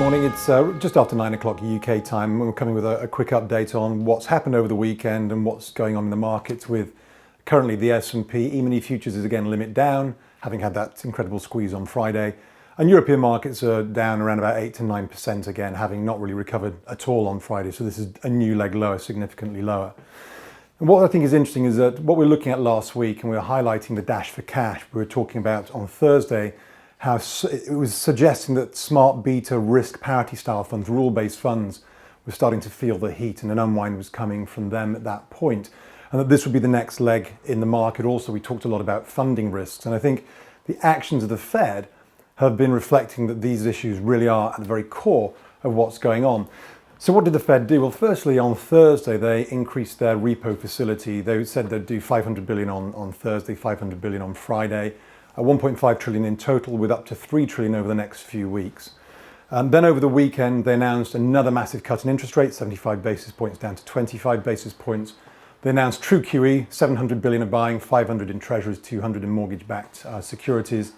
morning. It's just after 9 o'clock UK time. We're coming with a quick update on what's happened over the weekend and what's going on in the markets with currently the S&P E-mini futures is again limit down, having had that incredible squeeze on Friday. And European markets are down around about 8 to 9% again, having not really recovered at all on Friday. So this is a new leg lower, significantly lower. And what I think is interesting is that what we were looking at last week, and we were highlighting the dash for cash, we were talking about on Thursday, how it was suggesting that smart beta risk parity style funds, rule-based funds, were starting to feel the heat and an unwind was coming from them at that point. And that this would be the next leg in the market. Also, we talked a lot about funding risks. And I think the actions of the Fed have been reflecting that these issues really are at the very core of what's going on. So what did the Fed do? Well, firstly, on Thursday, they increased their repo facility. They said they'd do 500 billion on Thursday, 500 billion on Friday. 1.5 trillion in total, with up to 3 trillion over the next few weeks. Then over the weekend, they announced another massive cut in interest rates, 75 basis points down to 25 basis points. They announced true QE, 700 billion of buying, 500 in treasuries, 200 in mortgage-backed securities.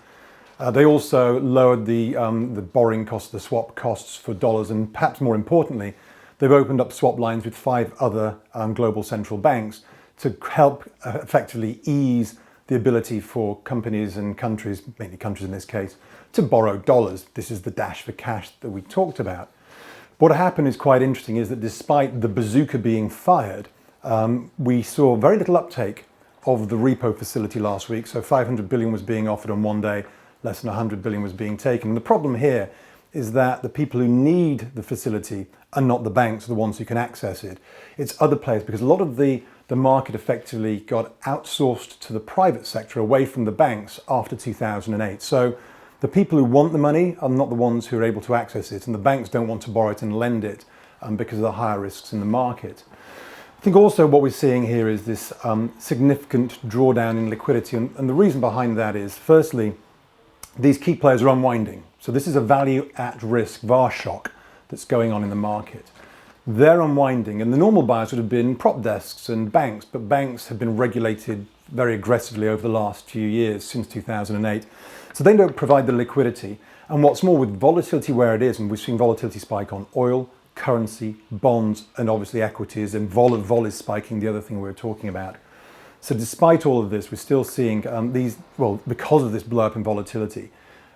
They also lowered the borrowing costs, the swap costs for dollars, and perhaps more importantly, they've opened up swap lines with 5 other global central banks to help effectively ease the ability for companies and countries, mainly countries in this case, to borrow dollars. This is the dash for cash that we talked about. What happened is quite interesting, is that despite the bazooka being fired, we saw very little uptake of the repo facility last week. So 500 billion was being offered on one day, less than 100 billion was being taken. And the problem here is that the people who need the facility are not the banks, the ones who can access it. It's other players, because a lot of the market effectively got outsourced to the private sector away from the banks after 2008. So the people who want the money are not the ones who are able to access it, and the banks don't want to borrow it and lend it because of the higher risks in the market. I think also what we're seeing here is this significant drawdown in liquidity, and the reason behind that is, firstly, these key players are unwinding. So this is a value at risk VAR shock that's going on in the market. They're unwinding, and the normal buyers would have been prop desks and banks, but banks have been regulated very aggressively over the last few years, since 2008. So they don't provide the liquidity. And what's more, with volatility where it is, and we've seen volatility spike on oil, currency, bonds, and obviously equities, and vol is spiking, the other thing we were talking about. So despite all of this, we're still seeing because of this blow up in volatility,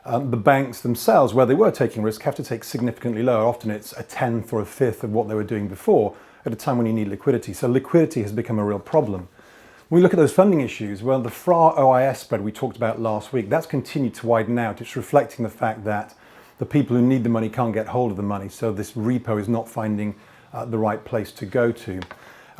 the banks themselves, where they were taking risk, have to take significantly lower. Often it's a tenth or a fifth of what they were doing before, at a time when you need liquidity. So liquidity has become a real problem. When we look at those funding issues, well, the FRA OIS spread we talked about last week, that's continued to widen out. It's reflecting the fact that the people who need the money can't get hold of the money. So this repo is not finding the right place to go to.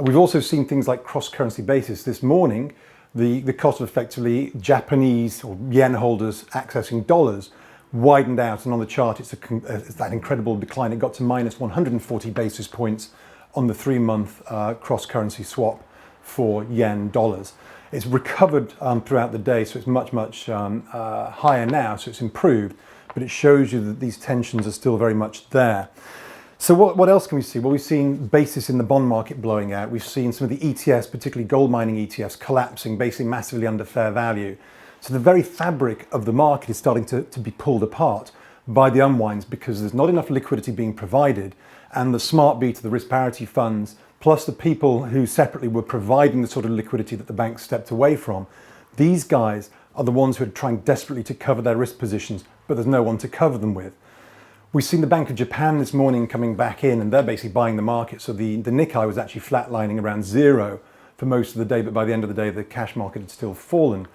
We've also seen things like cross-currency basis. This morning, the cost of effectively Japanese or yen holders accessing dollars widened out, and on the chart it's that incredible decline. It got to minus 140 basis points on the 3-month cross-currency swap for yen dollars. It's recovered throughout the day, so it's much higher now, so it's improved, but it shows you that these tensions are still very much there. So what else can we see? Well, we've seen basis in the bond market blowing out. We've seen some of the ETFs, particularly gold mining ETFs, collapsing, basically massively under fair value. So the very fabric of the market is starting to be pulled apart by the unwinds, because there's not enough liquidity being provided, and the smart beta, the risk parity funds, plus the people who separately were providing the sort of liquidity that the banks stepped away from, these guys are the ones who are trying desperately to cover their risk positions, but there's no one to cover them with. We've seen the Bank of Japan this morning coming back in, and they're basically buying the market. So the Nikkei was actually flatlining around zero for most of the day, but by the end of the day, the cash market had still fallen.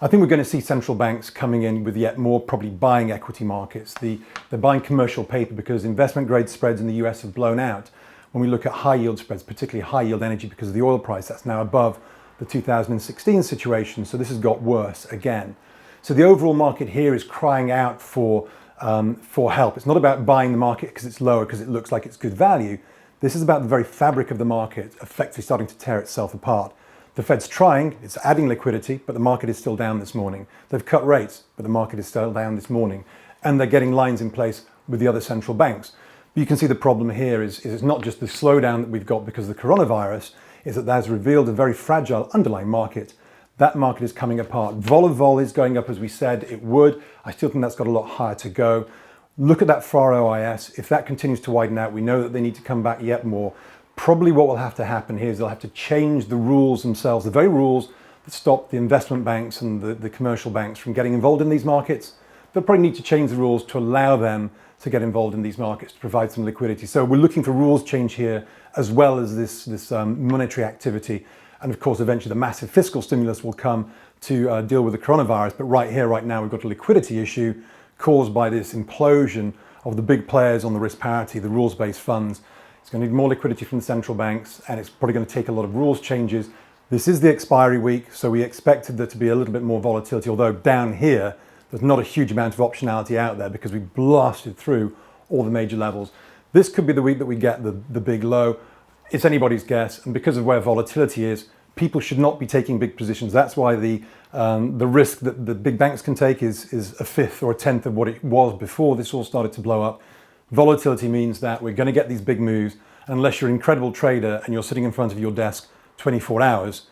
I think we're going to see central banks coming in with yet more, probably buying equity markets. They're buying commercial paper because investment grade spreads in the US have blown out. When we look at high yield spreads, particularly high yield energy, because of the oil price, that's now above the 2016 situation. So this has got worse again. So the overall market here is crying out for help. It's not about buying the market because it's lower, because it looks like it's good value. This is about the very fabric of the market effectively starting to tear itself apart. The Fed's trying, it's adding liquidity, but the market is still down this morning. They've cut rates, but the market is still down this morning. And they're getting lines in place with the other central banks. But you can see the problem here is it's not just the slowdown that we've got because of the coronavirus, is that has revealed a very fragile underlying market. That market is coming apart. Vol is going up as we said it would. I still think that's got a lot higher to go. Look at that FAR OIS. If that continues to widen out, we know that they need to come back yet more. Probably what will have to happen here is they'll have to change the rules themselves, the very rules that stop the investment banks and the commercial banks from getting involved in these markets. They'll probably need to change the rules to allow them to get involved in these markets, to provide some liquidity. So we're looking for rules change here, as well as this monetary activity. And of course, eventually the massive fiscal stimulus will come to deal with the coronavirus. But right here, right now, we've got a liquidity issue caused by this implosion of the big players on the risk parity, the rules-based funds. It's going to need more liquidity from the central banks, and it's probably going to take a lot of rules changes. This is the expiry week, so we expected there to be a little bit more volatility, although down here, there's not a huge amount of optionality out there because we blasted through all the major levels. This could be the week that we get the big low. It's anybody's guess, and because of where volatility is, people should not be taking big positions. That's why the risk that the big banks can take is a fifth or a tenth of what it was before this all started to blow up. Volatility means that we're going to get these big moves. Unless you're an incredible trader and you're sitting in front of your desk 24 hours,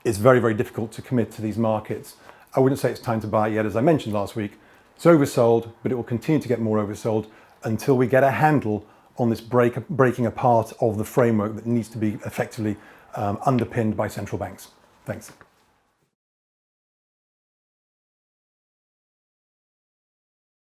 it's very, very difficult to commit to these markets. I wouldn't say it's time to buy yet, as I mentioned last week. It's oversold, but it will continue to get more oversold until we get a handle on this breaking apart of the framework that needs to be effectively underpinned by central banks. Thanks.